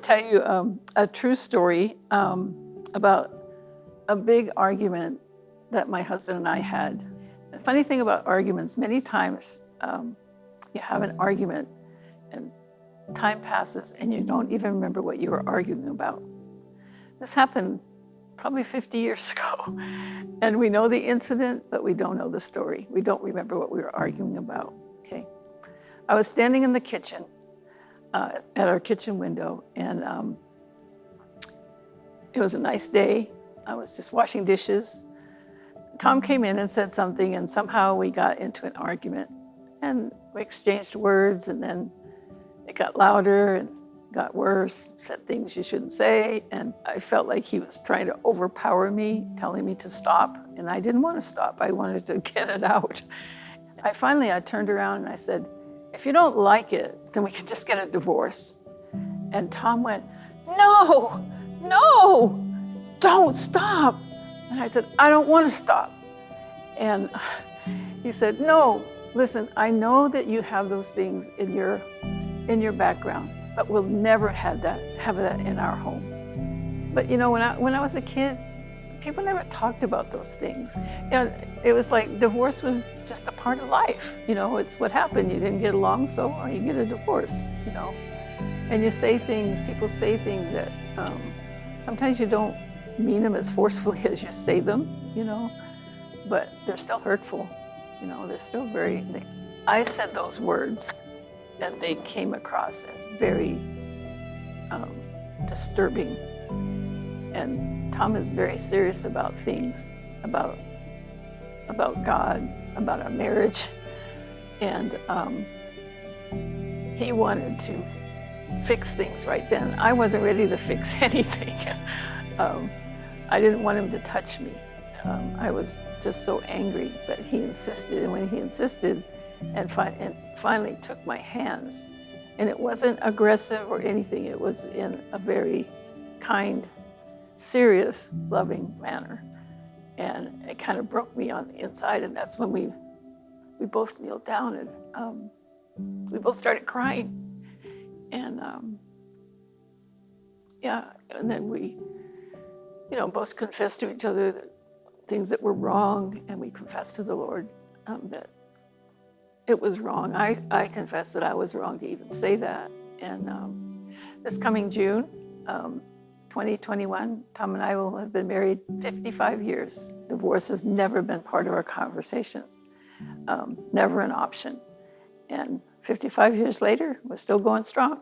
tell you a true story about a big argument that my husband and I had. The funny thing about arguments, many times you have an argument and time passes and you don't even remember what you were arguing about. This happened probably 50 years ago. And we know the incident, but we don't know the story. We don't remember what we were arguing about, okay? I was standing in the kitchen at our kitchen window, and it was a nice day. I was just washing dishes. Tom came in and said something, and somehow we got into an argument. And we exchanged words, and then it got louder and got worse, said things you shouldn't say, and I felt like he was trying to overpower me, telling me to stop, and I didn't want to stop. I wanted to get it out. I turned around and I said, if you don't like it, then we can just get a divorce. And Tom went, no, don't stop. And I said, I don't want to stop. And he said, no, listen, I know that you have those things in your background, but we'll never have that in our home. But you know, when I was a kid, people never talked about those things. It was like divorce was just a part of life. You know, it's what happened. You didn't get along, so you get a divorce, you know. And you say things, people say things that sometimes you don't mean them as forcefully as you say them, you know, but they're still hurtful. You know, they're still I said those words and they came across as very disturbing. And Tom is very serious about things, about God, about our marriage. And he wanted to fix things right then. I wasn't ready to fix anything. I didn't want him to touch me. I was just so angry, but he insisted. And when he insisted, and finally took my hands. And it wasn't aggressive or anything. It was in a very kind, serious, loving manner. And it kind of broke me on the inside. And that's when we both kneeled down and we both started crying. And and then we, you know, both confessed to each other that things that were wrong, and we confessed to the Lord that it was wrong. I confess that I was wrong to even say that. And this coming June, 2021, Tom and I will have been married 55 years. Divorce has never been part of our conversation, never an option. And 55 years later, we're still going strong.